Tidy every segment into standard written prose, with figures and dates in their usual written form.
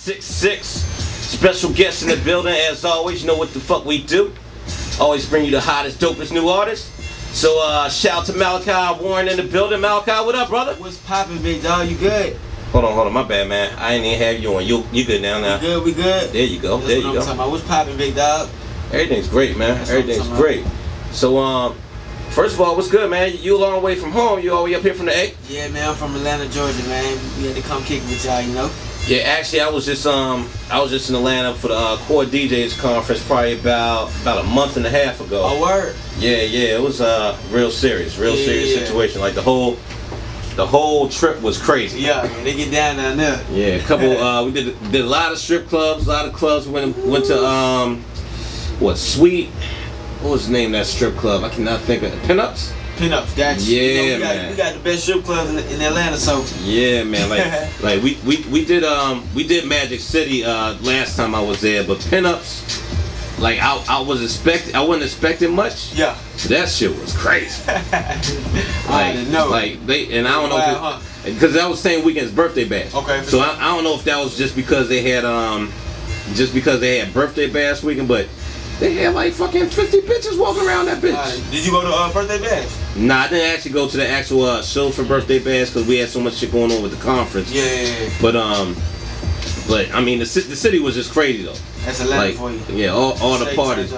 6'6". Special guest in the building, as always. You know what the fuck we do. Always bring you the hottest, dopest new artists. So shout out to Malachiae Warren in the building. Malachiae, what up, brother? What's poppin', big dog? You good? Hold on, my bad, man. I ain't even have you on. You good now? We good. There you go. That's what I'm talking about. What's poppin', big dog? Everything's great, man. Everything's great. So first of all, what's good, man? You a long way from home. You all the way up here from the A? Yeah, man. I'm from Atlanta, Georgia, man. We had to come kick with y'all, you know. Yeah, actually, I was just in Atlanta for the Core DJs conference probably about a month and a half ago. Oh, word. Yeah, it was real serious situation. Like the whole trip was crazy. Yeah, they get down there. Yeah, a couple. We did a lot of strip clubs, a lot of clubs. We went to Sweet. What was the name of that strip club? I cannot think of it. Pinups. Pinups, gotcha. Yeah, you know, man. We got the best strip clubs in Atlanta, so. Yeah, man. Like we did Magic City last time I was there, but Pinups, like I wasn't expecting much. Yeah. That shit was crazy. I don't know because that was same weekend's birthday bash. Okay. So I don't know if that was just because they had birthday bash weekend, but they had like fucking 50 bitches walking around that bitch. Did you go to birthday bash? Nah, I didn't actually go to the actual show for birthday bash because we had so much shit going on with the conference. Yeah. But I mean the city was just crazy though. That's Atlanta for you. Yeah, all the parties,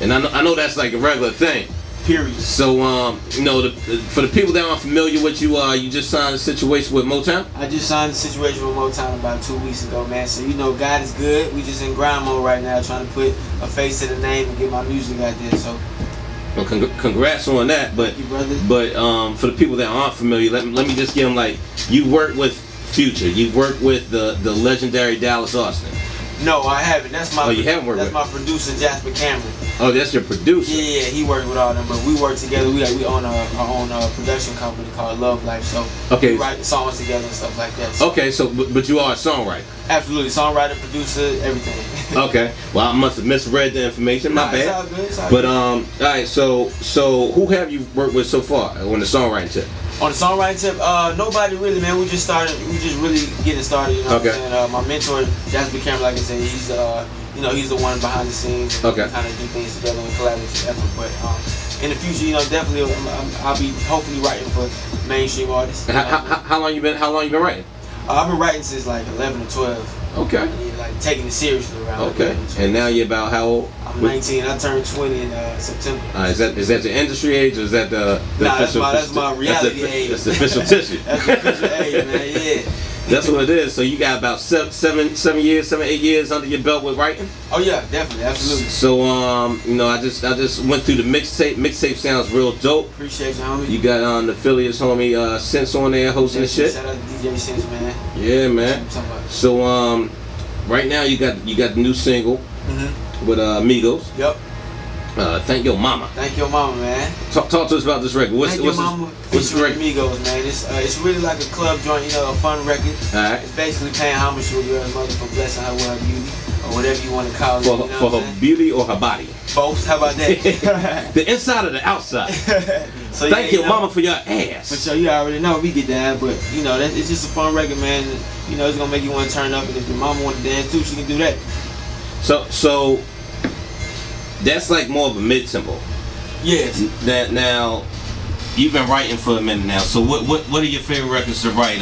and I know that's like a regular thing. Period. So you know, for the people that aren't familiar with you, you just signed a situation with Motown. I just signed a situation with Motown about 2 weeks ago, man. So you know, God is good. We just in grind mode right now, trying to put a face to the name and get my music out there. So. Well, congrats on that. But thank you, brother. But for the people that aren't familiar, let me just give them like you worked with Future. You worked with the legendary Dallas Austin. No, I haven't. That's my. Oh, you haven't worked with? That's my producer, Jasper Cameron. Oh, that's your producer. Yeah, he worked with all them, but we work together. We own our own production company called Love Life. So okay, we write songs together and stuff like that. So. Okay, so but you are a songwriter. Absolutely, songwriter, producer, everything. Okay, well I must have misread the information. My bad. It's all good. It's all but good. all right, so who have you worked with so far on the songwriting tip? On the songwriting tip, nobody really, man. We just really getting started. You know what I'm saying? My mentor, Jasper Cameron, like I said, he's he's the one behind the scenes. And kind of do things together in collaborative effort. But in the future, you know, definitely, I'll be hopefully writing for mainstream artists. How long you been writing? I've been writing since like 11 or 12. Okay. And, like taking it seriously around. Okay. And now you're about how old? I'm 19. I turned 20 in September. Is that the industry age or is that the official? That's my reality age. That's the official tissue. That's the official age, man. Yeah. That's what it is. So you got about 7, 8 years under your belt with writing. Oh yeah, definitely, absolutely. So you know, I just went through the mixtape. Mixtape sounds real dope. Appreciate you, homie. You got the affiliates, homie, Sense on there hosting the shit. Shout out to DJ Sense, man. Yeah, man. So right now you got the new single with Migos. Yep. Thank Yo Momma. Thank Yo Momma, man. Talk to us about this record. Thank Yo Momma featuring Migos, man. It's really like a club joint, you know, a fun record. Alright. It's basically paying homage to your mother for blessing her with her beauty, or whatever you want to call it. For her beauty or her body? Both. How about that? The inside or the outside? So Thank Yo Momma for your ass. But you already know we get that, but you know it's just a fun record, man. You know it's gonna make you want to turn up, and if your mama want to dance too, she can do that. So that's like more of a mid-tempo. Yes. Now you've been writing for a minute now. So what are your favorite records to write?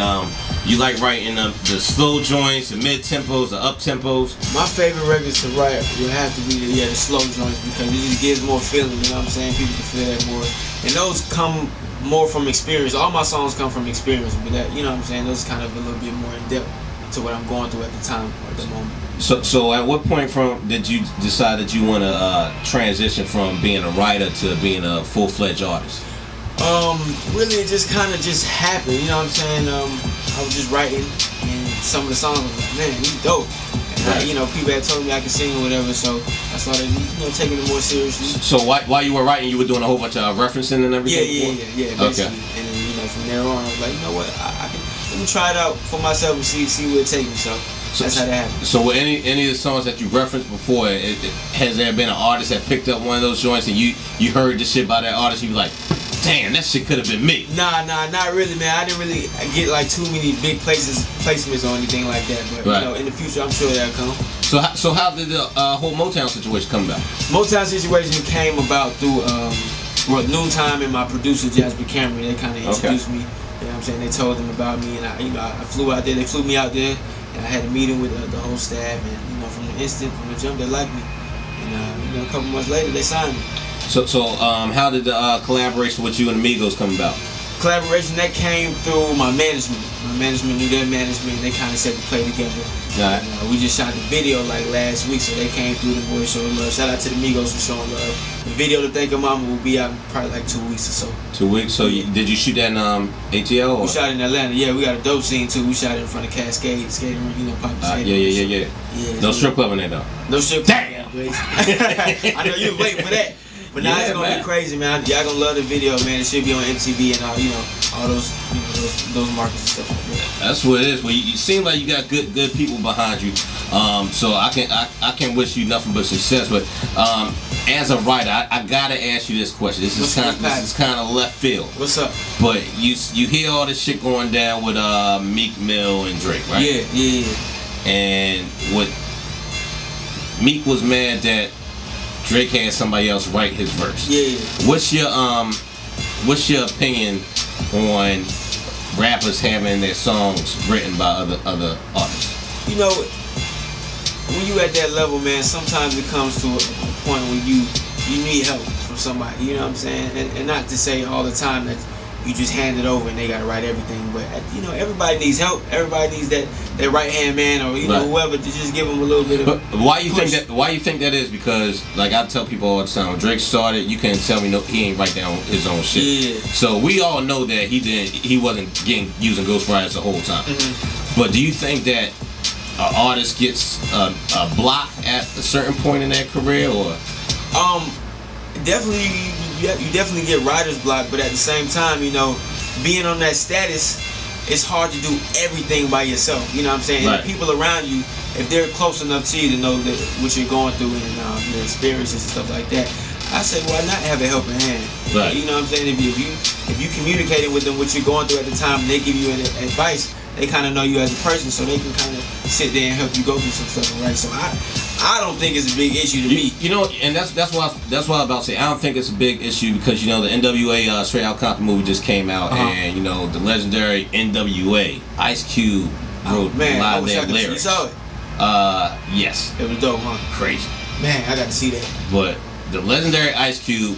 You like writing the slow joints, the mid-tempos, the up-tempos? My favorite records to write would have to be the slow joints, because it just gives more feeling, you know what I'm saying? People can feel that more. And those come more from experience. All my songs come from experience, but that, you know what I'm saying, those kind of a little bit more in depth to what I'm going through at the time or at the moment. So at what point did you decide that you want to transition from being a writer to being a full-fledged artist? Really it just kind of happened, you know what I'm saying? I was just writing, and some of the songs was like, man, he's dope. And you know, people had told me I could sing or whatever, so I started, you know, taking it more seriously. So while you were writing, you were doing a whole bunch of referencing and everything? Yeah, basically. Okay. And then, you know, from there on, I was like, you know what, let me try it out for myself and see where it takes me. So that's how that happened. So with any of the songs that you referenced before, has there been an artist that picked up one of those joints and you heard the shit by that artist, you be like, damn, that shit could have been me? Nah, not really, man. I didn't really get like too many big placements or anything like that. But you know, in the future, I'm sure that'll come. So how did the whole Motown situation come about? Motown situation came about through Noontime and my producer Jasper Cameron. They kind of introduced me. You know what I'm saying? They told them about me, and I flew out there. They flew me out there, and I had a meeting with the whole staff. And from the jump, they liked me. And a couple months later, they signed me. So how did the collaboration with you and the Migos come about? Collaboration that came through my management. My management knew their management, and they kind of said to play together. Right. We just shot the video like last week, so they came through. The boys showing love. Shout out to the Migos for showing love. The video to Thank Yo Momma will be out in probably like 2 weeks or so. 2 weeks. So did you shoot that in ATL? Or? We shot in Atlanta. Yeah, we got a dope scene too. We shot it in front of Cascade, skating, popping skating. Yeah. No strip club in there though. No strip. Damn. I know you was waiting for that. But now it's gonna be crazy, man. Y'all gonna love the video, man. It should be on MTV and all those markets and stuff like that. That's what it is. Well, you seem like you got good people behind you. So I can wish you nothing but success. But as a writer, I gotta ask you this question. This is kind of left field. What's up? But you hear all this shit going down with Meek Mill and Drake, right? Yeah. And what Meek was mad that Drake had somebody else write his verse. Yeah. What's your opinion on rappers having their songs written by other artists? You know, when you at that level, man, sometimes it comes to a point where you need help from somebody. You know what I'm saying? And not to say all the time that you just hand it over and they gotta write everything, but everybody needs help. Everybody needs that right hand man or whoever to just give them a little bit of. But why you think that is? Because like I tell people all the time, when Drake started, you can't tell me he ain't write down his own shit. Yeah. So we all know that he wasn't using ghostwriters the whole time. Mm-hmm. But do you think that an artist gets a block at a certain point in their career, or? Definitely, you definitely get writer's block, but at the same time, being on that status, it's hard to do everything by yourself. You know what I'm saying? Right. And the people around you, if they're close enough to you to know what you're going through and your experiences and stuff like that, I say, why not have a helping hand? Right. You know what I'm saying? If you communicating with them what you're going through at the time, and they give you advice, they kind of know you as a person, so they can kind of sit there and help you go through some stuff, right? So I don't think it's a big issue to me. And that's why I'm about to say I don't think it's a big issue, because the NWA Straight Outta Compton movie just came out, and the legendary NWA Ice Cube wrote a lot of their lyrics. You saw it? Yes. It was dope, huh? Crazy. Man, I got to see that. But the legendary Ice Cube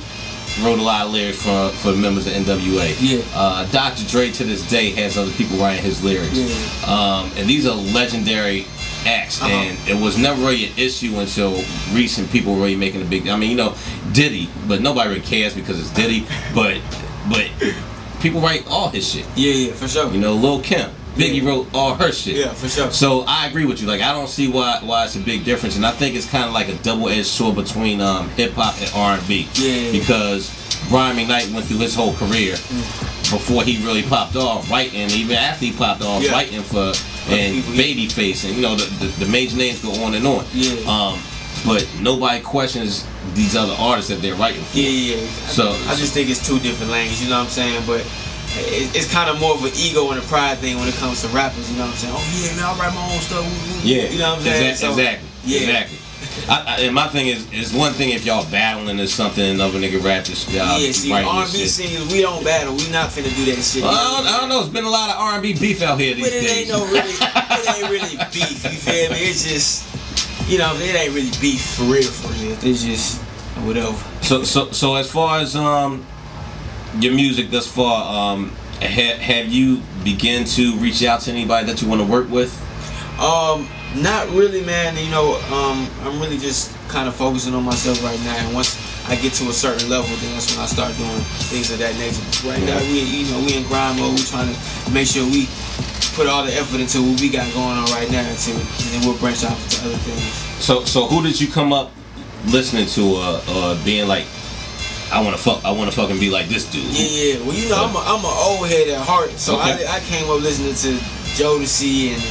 wrote a lot of lyrics for the members of NWA. Yeah. Dr. Dre to this day has other people writing his lyrics. Yeah. And these are legendary acts, and it was never really an issue until recent people were really making a big. I mean, Diddy, but nobody really cares because it's Diddy. But people write all his shit. Yeah, for sure. Lil' Kim, Biggie wrote all her shit. Yeah, for sure. So I agree with you. Like, I don't see why it's a big difference, and I think it's kind of like a double-edged sword between hip hop and R&B. Yeah. Because Brian McKnight went through his whole career before he really popped off writing, even after he popped off writing for Babyface, and the major names go on and on. Yeah. But nobody questions these other artists that they're writing for. Yeah. So I just think it's two different lanes. You know what I'm saying? But it's kind of more of an ego and a pride thing when it comes to rappers. You know what I'm saying? Oh yeah, man, I write my own stuff. Yeah. You know what I'm saying? Exactly. Yeah. Exactly. And my thing is one thing if y'all battling or something, another nigga rap this. Yeah, see, R&B singers, we don't battle. We not finna do that shit. Well, I don't know. It's been a lot of R&B beef out here these days. But it ain't really beef. You feel me? It's just, it ain't really beef for real. It's just whatever. So as far as your music thus far, have you begun to reach out to anybody that you want to work with? Not really, man. I'm really just kind of focusing on myself right now. And once I get to a certain level, then that's when I start doing things of that nature. Right now, we in grind mode. We trying to make sure we put all the effort into what we got going on right now, and then we'll branch out into other things. So who did you come up listening to, or being like I wanna fucking be like this dude. Yeah. Well, you know, I'm an old head at heart, so I came up listening to Jodeci and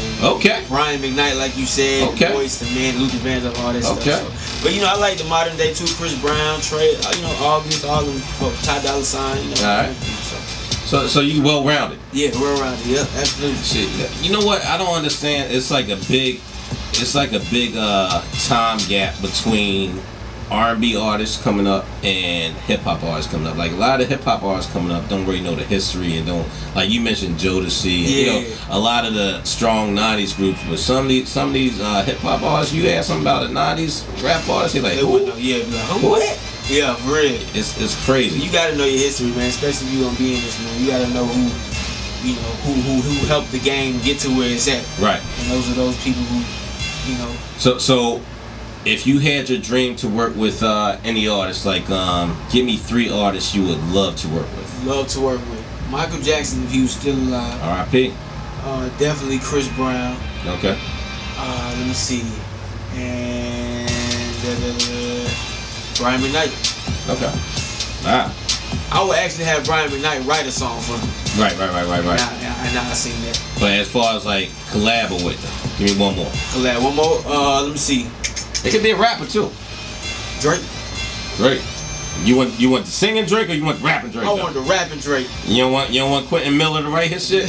Brian McKnight, like you said, Boyz II Men, Luther Vandross, all that stuff. So. But you know, I like the modern day too. Chris Brown, Trey, you know, August, all them, Ty Dolla $ign, you know. All right. So you well rounded. Yeah, well rounded. Yep, absolutely. Shit. You know what? I don't understand. It's like a big time gap between R&B artists coming up and hip hop artists coming up. Like a lot of hip hop artists coming up don't really know the history and don't, like you mentioned Jodeci and you know a lot of the strong '90s groups. But some of these hip hop artists, you ask them about the '90s rap artists, they like, who? What? Yeah, for real. It's crazy. You gotta know your history, man. Especially if you gonna be in this, man. You gotta know who, you know, who helped the game get to where it's at. Right. And those are those people who, you know. So. If you had your dream to work with any artist, like give me 3 artists you would love to work with. Love to work with Michael Jackson if he was still alive. R.I.P. Definitely Chris Brown. Okay. Let me see. And Brian McKnight. Okay. Wow. I would actually have Brian McKnight write a song for me. Right. And I seen that. But as far as like collab with them, give me one more. Collab. One more. Let me see. It could be a rapper too. Drake. You want the singing Drake or you want the rapping Drake? I want the rapping Drake. You don't want Quentin Miller to write his shit?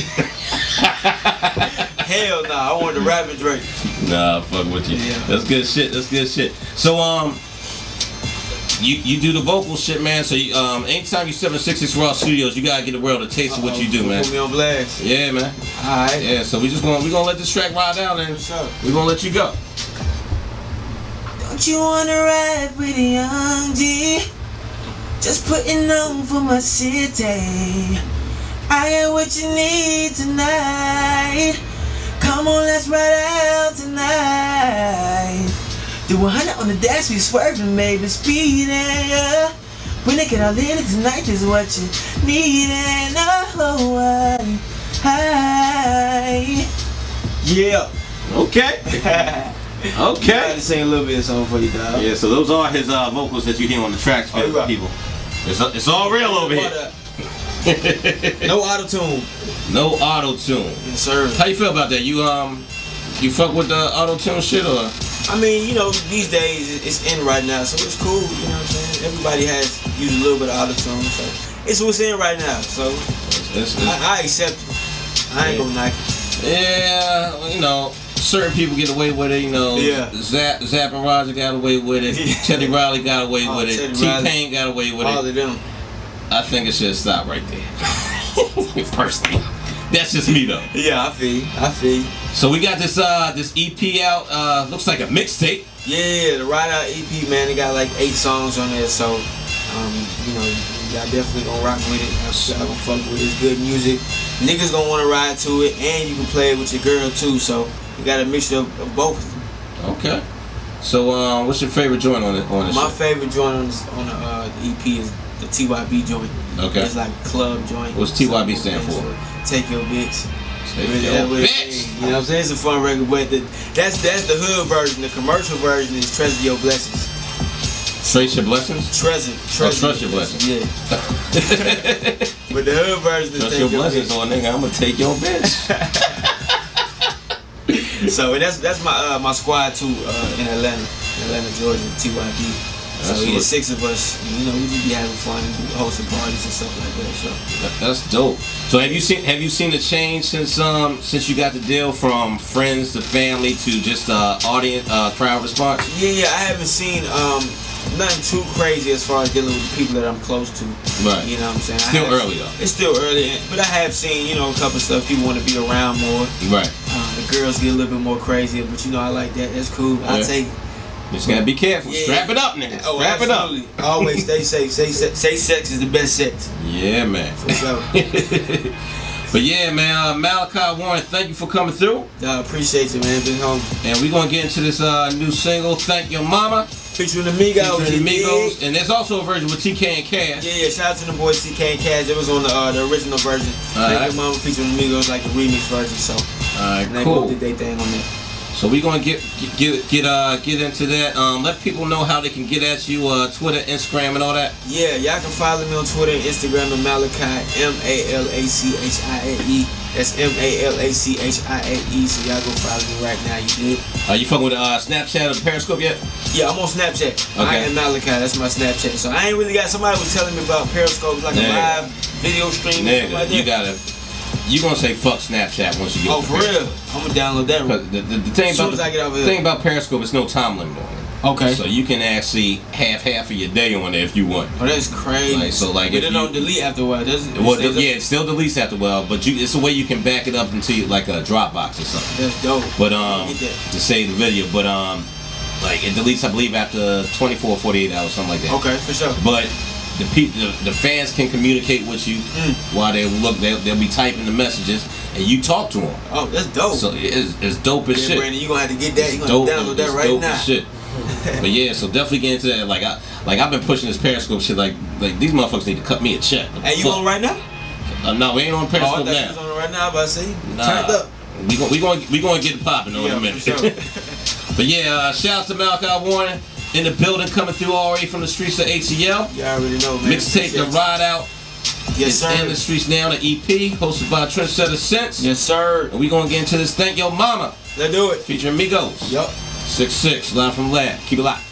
Hell nah, I want the rapping Drake. Nah, fuck with you. Yeah. That's good shit. So you do the vocal shit, man. So anytime you step in 66 Raw Studios, you gotta get the world a taste of what you do, man. Put me on blast. Yeah, man. Alright. Yeah, so we gonna let this track ride out and we're gonna let you go. Don't you wanna ride with a young G? Just putting on for my city. I am what you need tonight. Come on, let's ride out tonight. Do 100 on the dash, we swerving, maybe speeding. Yeah. When they get all in it tonight is what you need. And yeah. Okay. Okay. I gotta sing a little bit of song for you, dog. Yeah, so those are his vocals that you hear on the tracks for people. It's all real over here. No auto-tune. No auto-tune. Yes, sir. How you feel about that? You fuck with the auto-tune shit or? I mean, you know, these days it's in right now, so it's cool, you know what I'm saying? Everybody has used a little bit of auto-tune, so it's what's in right now, so I accept it. I ain't gonna knock it. Yeah, you know, certain people get away with it, you know. Yeah. Zapp and Roger got away with it. Teddy Riley got away with it. T-Pain got away with it. All of them. I think it should stop right there. Personally. That's just me though. Yeah, I feel you. So we got this EP out, looks like a mixtape. Yeah, the Ride Out EP, man, it got like 8 songs on there, so you know, y'all definitely gonna rock with it. I'm gonna fuck with it. It's good music. Niggas gonna wanna ride to it, and you can play it with your girl too, so you got a mixture of both. Okay. So what's your favorite joint on this? My favorite joint on the EP is the TYB joint. Okay. It's like a club joint. What's TYB stand for? Take Your Bitch. Take Your Bitch. You know what I'm saying? It's a fun record, but that's the hood version. The commercial version is Treasure Your Blessings. Trace Your Blessings? Treasure Your Blessings. Yeah. But the hood version is Trust Your Blessings, or nigga, I'm gonna take your bitch. So that's my squad too in Atlanta, Georgia, TYB. So yeah, 6 of us, you know, we just be having fun and hosting parties and stuff like that. So that's dope. So have you seen the change since you got the deal from friends to family to just audience crowd response? Yeah, I haven't seen nothing too crazy as far as dealing with the people that I'm close to. Right. You know what I'm saying? Still early though. It's still early, but I have seen, you know, a couple stuff. People want to be around more. Right. The girls get a little bit more crazy, but you know, I like that. That's cool. Yeah. I take it. Just gotta be careful. Yeah. Strap it up, nigga. Strap it up. Always stay safe. Say sex is the best sex. Yeah, man. For sure. But yeah, man, Malachiae Warren, thank you for coming through. I appreciate you, man. Been home. And we're gonna get into this new single, Thank Yo Momma. Featuring the Migos. And there's also a version with TK and Cash. Yeah, shout out to the boys TK and Cash. It was on the original version. Thank Yo Momma featuring the Migos, like the remix version. So alright, they cool. both did their thing on there. So we're gonna get into that. Let people know how they can get at you, Twitter, Instagram, and all that. Yeah, y'all can follow me on Twitter and Instagram at Malachiae, Malachiae. That's Malachiae. So y'all go follow me right now. You did. Are you fucking with Snapchat or Periscope yet? Yeah, I'm on Snapchat. Okay. I am Malachiae. That's my Snapchat. So I ain't really got. Somebody was telling me about Periscope, like a live video stream. Nigga, like that. You gonna say fuck Snapchat once you get. Oh, for real? I'm gonna download that. The thing about Periscope, it's no time limit on it. Okay. So you can actually have half of your day on there if you want. Oh, that's crazy. Like, so like, but it don't delete after a while, does it? Well, it still deletes after a while, but it's a way you can back it up into like a Dropbox or something. That's dope. But to save the video, but like it deletes, I believe, after 24 or 48 hours, something like that. Okay, for sure. But the fans can communicate with you while they'll be typing the messages and you talk to them. Oh, that's dope. So it's dope as shit. Brandon, you gonna have to get that. You gonna download that right now. As shit. But yeah, so definitely get into that. Like I've been pushing this Periscope shit. Like these motherfuckers need to cut me a check. Hey, you on right now? No, we ain't on Periscope now. You was on it right now. I'm about to say, turned up. We gonna get it popping in a minute. For sure. But yeah, shout out to Malachiae Warren in the building, coming through already from the streets of ATL. You already know, man. Mixtape The Ride Out. Yes, sir. In the streets now, the EP, hosted by Trendsetter Sense. Yes, sir. And we gonna get into this Thank Yo Momma. Let's do it. Featuring Migos. Yup. 6'6", live from Lab. Keep it locked.